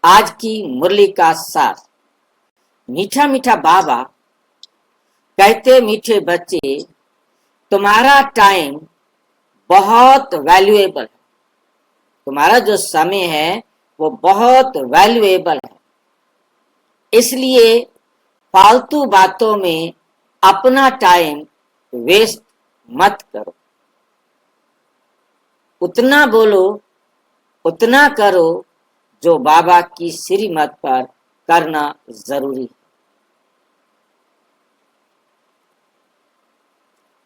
आज की मुरली का सार। मीठा मीठा बाबा कहते, मीठे बच्चे तुम्हारा टाइम बहुत वैल्यूएबल है। तुम्हारा जो समय है वो बहुत वैल्यूएबल है, इसलिए फालतू बातों में अपना टाइम वेस्ट मत करो। उतना बोलो, उतना करो जो बाबा की श्रीमत पर करना जरूरी है।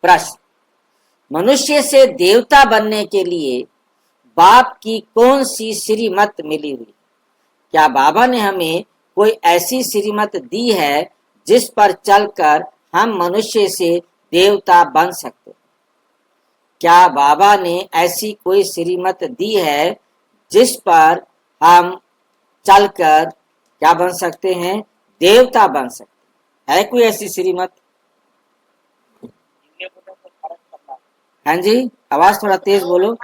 प्रश्न: मनुष्य से देवता बनने के लिए बाप की कौन सी श्रीमत मिली हुई? क्या बाबा ने हमें कोई ऐसी श्रीमत दी है जिस पर चलकर हम मनुष्य से देवता बन सकते? क्या बाबा ने ऐसी कोई श्रीमत दी है जिस पर हम चलकर क्या बन सकते हैं? देवता बन सकते हैं। है कोई ऐसी श्रीमत? हाँ जी, आवाज थोड़ा तेज बोलो।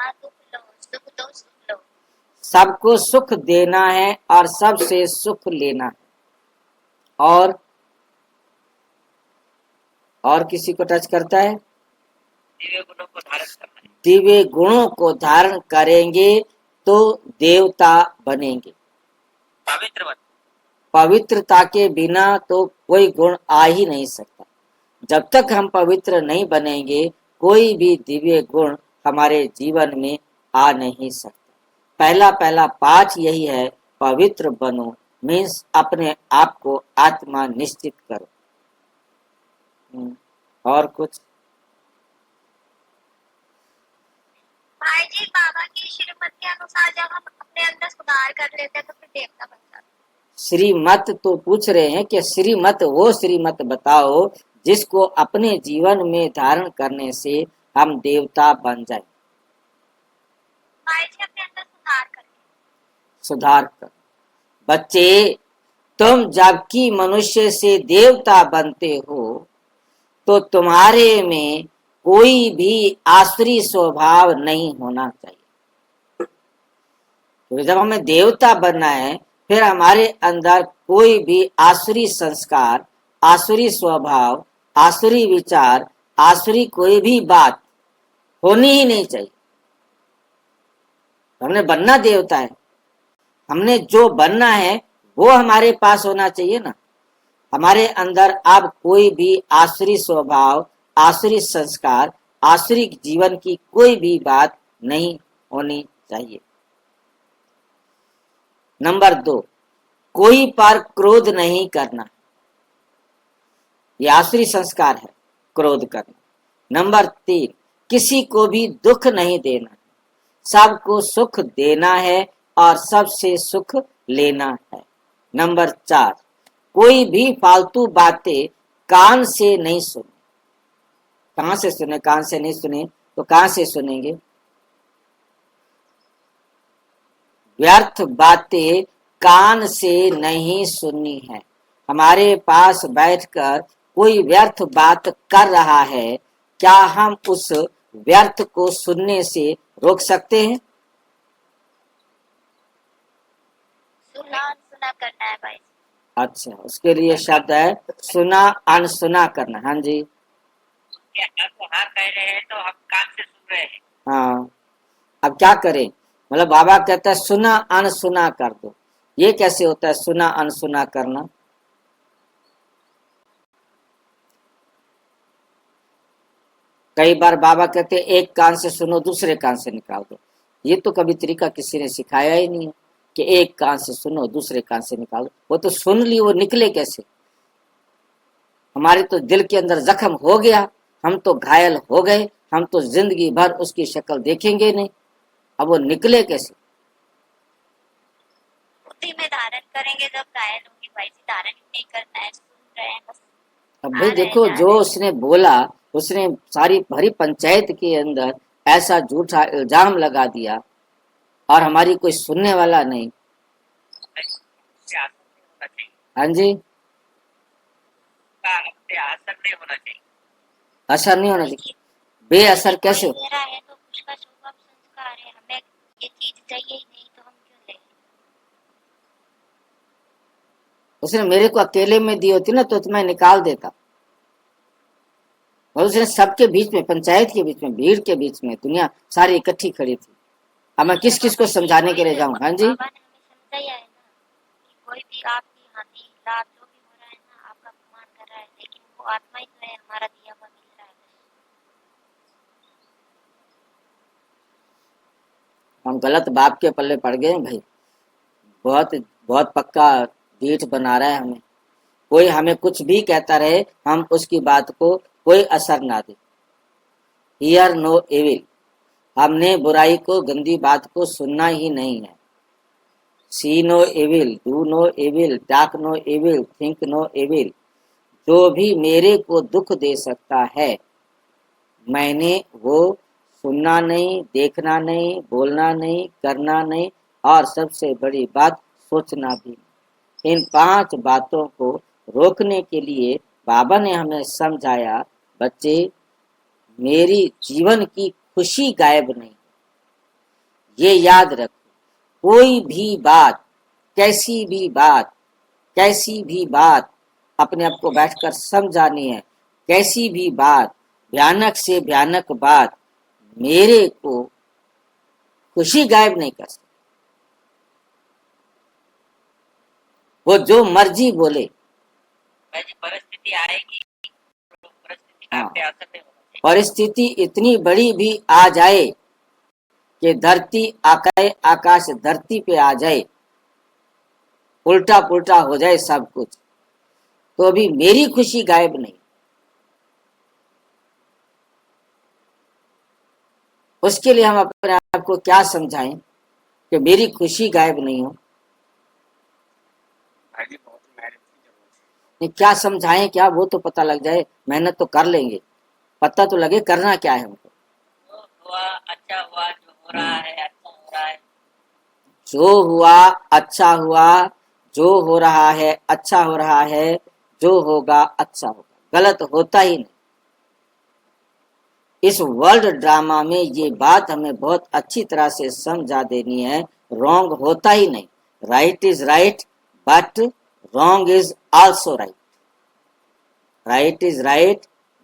सबको सुख देना है और सबसे सुख लेना है, और किसी को टच करता है? दिव्य गुणों को धारण करेंगे तो देवता बनेंगे। पवित्रता के बिना तो कोई गुण आ ही नहीं सकता। जब तक हम पवित्र नहीं बनेंगे कोई भी दिव्य गुण हमारे जीवन में आ नहीं सकता। पहला पाठ यही है, पवित्र बनो, मीन्स अपने आप को आत्मा निश्चित करो। और कुछ? भाई जी, बाबा की श्रीमत के अनुसार जब हम अपने अंदर सुधार कर लेते हैं तो फिर देवता बन जाते हैं। श्रीमत तो पूछ रहे हैं कि श्रीमत, वो श्रीमत बताओ जिसको अपने जीवन में धारण करने से हम देवता बन जाए। भाई जी, अपने अंदर सुधार करें। सुधार कर। बच्चे, तुम जबकि मनुष्य से देवता बनते हो तो तुम्हारे में कोई भी आसुरी स्वभाव नहीं होना चाहिए। तो जब हमें देवता बनना है फिर हमारे अंदर कोई भी आसुरी संस्कार, आसुरी स्वभाव, आसुरी विचार, आसुरी कोई भी बात होनी ही नहीं चाहिए। हमने बनना देवता है, हमने जो बनना है वो हमारे पास होना चाहिए ना। हमारे अंदर अब कोई भी आसुरी स्वभाव, आसुरी संस्कार, आसुरी जीवन की कोई भी बात नहीं होनी चाहिए। नंबर 2, कोई पर क्रोध नहीं करना। यह आसुरी संस्कार है, क्रोध करना। नंबर 3, किसी को भी दुख नहीं देना, सबको सुख देना है और सबसे सुख लेना है। नंबर 4, कोई भी फालतू बातें कान से नहीं सुने। कहां से सुने? कान से नहीं सुने तो कहां से सुनेंगे? व्यर्थ बातें कान से नहीं सुननी है। हमारे पास बैठकर कोई व्यर्थ बात कर रहा है, क्या हम उस व्यर्थ को सुनने से रोक सकते हैं? सुना करना है भाई। अच्छा, उसके लिए शब्द है सुना अनसुना करना। हाँ जी, हाँ कह रहे हैं तो हम कान से सुन रहे हैं। हाँ, अब क्या करें? मतलब बाबा कहता है सुना अनसुना कर दो। ये कैसे होता है सुना अनसुना करना? कई बार बाबा कहते हैं एक कान से सुनो दूसरे कान से निकाल दो। ये तो कभी तरीका किसी ने सिखाया ही नहीं है कि एक कान से सुनो दूसरे कान से निकाल दो। वो तो सुन ली, वो निकले कैसे? हमारे तो दिल के अंदर जख्म हो गया, हम तो घायल हो गए, हम तो जिंदगी भर उसकी शक्ल देखेंगे नहीं। अब वो निकले कैसे? बुद्धि में धारण करेंगे जब घायल होंगे भाई जी। धारण नहीं करना है, सुन रहे हैं बस। अब भाई देखो, जो उसने बोला, उसने सारी भरी पंचायत के अंदर ऐसा झूठा इल्जाम लगा दिया और हमारी कोई सुनने वाला नहीं। हाँ जी, असर नहीं होना चाहिए। असर नहीं होना चाहिए। बेअसर कैसे? मेरा है तो उसका स्वभाव संस्कार है, हमें ये चीज चाहिए ही नहीं तो हम क्यों लें? उसने मेरे को अकेले में दी होती ना तो मैं निकाल देता। और उसने सबके बीच में, पंचायत के बीच में, भीड़ के बीच में, दुनिया सारी इकट्ठी खड़ी थी। अब मैं किस किस को समझाने के लिए जाऊं? हाँ जी, बाबा ने हमें समझाया है ना कि कोई भी आपकी हानि लाभ जो भी हो रहा है ना, आपका अपमान कर रहा है, लेकिन वो आत्मा ही तो है, हमारा दिया हुआ मिल रहा है। हम गलत बाप के पल्ले पड़ गए हैं भाई। बहुत बहुत पक्का ढीठ बना रहा है हमें। कोई हमें कुछ भी कहता रहे, हम उसकी बात को कोई असर ना दे। हियर नो एविल, हमने बुराई को, गंदी बात को सुनना ही नहीं है। See no evil, do no evil, talk no evil, think no evil. जो भी मेरे को दुख दे सकता है, मैंने वो सुनना नहीं, देखना नहीं, बोलना नहीं, करना नहीं, और सबसे बड़ी बात सोचना भी नहीं। इन 5 बातों को रोकने के लिए बाबा ने हमें समझाया, बच्चे मेरी जीवन की खुशी गायब नहीं, ये याद रखो। कोई भी बात, कैसी भी बात, कैसी भी बात अपने आप को बैठकर समझानी है। कैसी भी बात, भयानक से भयानक बात मेरे को खुशी गायब नहीं कर सकती। वो जो मर्जी बोले। भाई जी, परिस्थिति आएगी तो परिस्थिति का हाँ, आप पे असर नहीं होना चाहिए। परिस्थिति इतनी बड़ी भी आ जाए कि धरती आकाश धरती पे आ जाए, उल्टा पुल्टा हो जाए सब कुछ, तो भी मेरी खुशी गायब नहीं। उसके लिए हम अपने आप को क्या समझाएं कि मेरी खुशी गायब नहीं हो? नहीं, क्या समझाएं, क्या वो तो पता लग जाए। मेहनत तो कर लेंगे, पता तो लगे करना क्या है हमको। जो हुआ अच्छा हुआ, जो हो रहा है अच्छा हो रहा है। जो हुआ अच्छा हुआ, जो हो रहा है अच्छा हो रहा है, जो होगा अच्छा होगा, गलत होता ही नहीं। इस वर्ल्ड ड्रामा में ये बात हमें बहुत अच्छी तरह से समझा देनी है, रॉन्ग होता ही नहीं। Right is right, but wrong is also right. Right is right,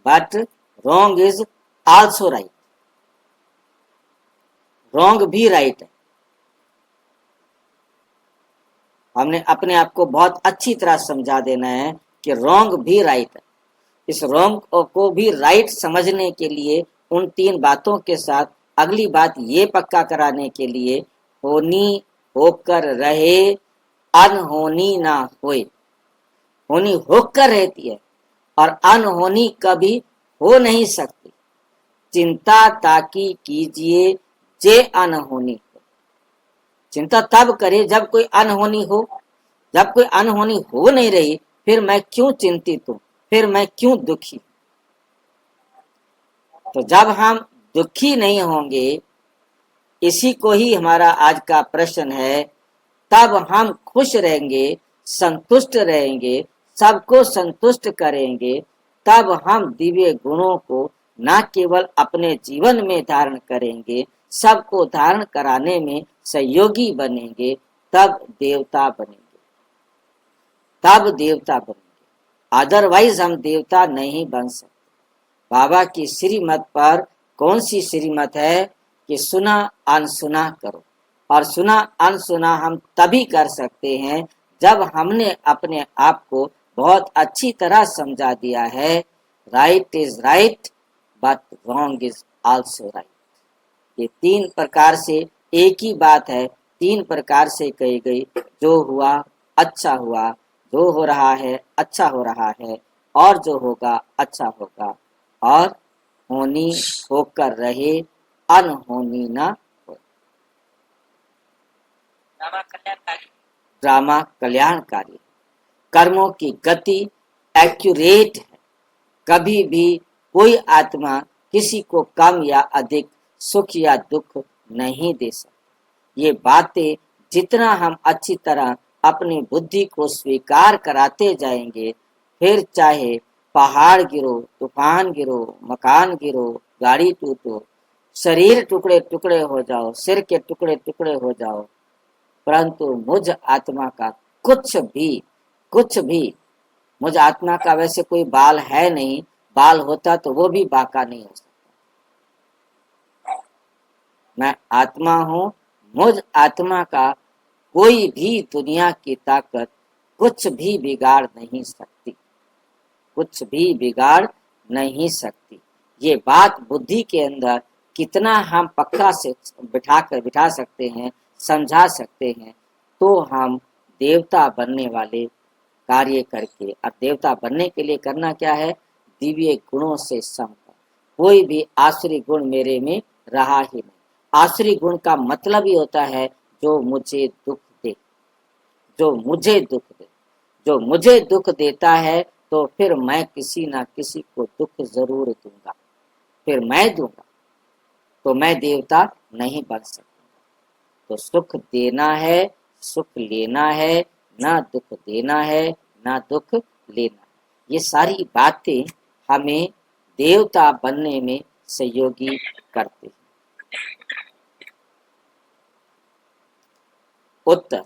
but wrong is also right. Wrong भी राइट है। हमने अपने आप को बहुत अच्छी तरह समझा देना है कि रॉन्ग भी राइट है। इस रॉन्ग को भी राइट समझने के लिए उन 3 बातों के साथ अगली बात ये पक्का कराने के लिए, होनी होकर रहे, अनहोनी ना होए। होनी होकर रहती है और अनहोनी कभी हो नहीं सकती। चिंता ताकि कीजिए जे अनहोनी हो। चिंता तब करे जब कोई अनहोनी हो। जब कोई अनहोनी हो नहीं रही, फिर मैं क्यों चिंतित हूं, फिर मैं क्यों दुखी? तो जब हम दुखी नहीं होंगे, इसी को ही हमारा आज का प्रश्न है, तब हम खुश रहेंगे, संतुष्ट रहेंगे, सबको संतुष्ट करेंगे। तब हम दिव्य गुणों को न केवल अपने जीवन में धारण करेंगे, सबको धारण कराने में सहयोगी बनेंगे। तब देवता बनेंगे, तब देवता बनेंगे। अदरवाइज हम देवता नहीं बन सकते। बाबा की श्रीमत पर कौन सी श्रीमत है कि सुना अनसुना करो, और सुना अनसुना हम तभी कर सकते हैं जब हमने अपने आप को बहुत अच्छी तरह समझा दिया है, right is right but wrong is also right. ये 3 प्रकार से एक ही बात है, 3 प्रकार से कही गई। जो हुआ अच्छा हुआ, जो हो रहा है अच्छा हो रहा है, और जो होगा अच्छा होगा, और होनी होकर रहे, अनहोनी ना हो। ड्रामा कल्याणकारी। ड्रामा कल्याणकारी। कर्मों की गति एक्यूरेट है। कभी भी कोई आत्मा किसी को कम या अधिक सुख या दुख नहीं दे सकती। ये बातें जितना हम अच्छी तरह अपनी बुद्धि को स्वीकार कराते जाएंगे, फिर चाहे पहाड़ गिरो, तूफान गिरो, मकान गिरो, गाड़ी टूटो, शरीर टुकड़े टुकड़े हो जाओ, सिर के टुकड़े टुकड़े हो जाओ, परंतु मुझ आत्मा का कुछ भी कुछ भी, मुझ आत्मा का वैसे कोई बाल है नहीं, बाल होता तो वो भी बाका नहीं हो सकता। मैं आत्मा हूं, मुझ आत्मा का कोई भी दुनिया की ताकत कुछ भी बिगाड़ नहीं सकती, कुछ भी बिगाड़ नहीं सकती। ये बात बुद्धि के अंदर कितना हम पक्का से बिठा सकते हैं, समझा सकते हैं, तो हम देवता बनने वाले कार्य करके, और देवता बनने के लिए करना क्या है? दिव्य गुणों से संपन्न। कोई भी आसुरी गुण मेरे में रहा ही नहीं। आसुरी गुण का मतलब ही होता है जो मुझे दुख दे, जो मुझे दुख दे। जो मुझे दुख देता है तो फिर मैं किसी ना किसी को दुख जरूर दूंगा, फिर मैं दूंगा, तो मैं देवता नहीं बन सकता। तो सुख देना है, सुख लेना है, ना दुख देना है, ना दुख लेना है। ये सारी बातें हमें देवता बनने में सहयोगी करते हैं। उत्तर: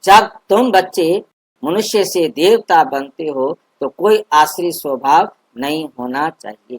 जब तुम बच्चे मनुष्य से देवता बनते हो तो कोई आश्रित स्वभाव नहीं होना चाहिए।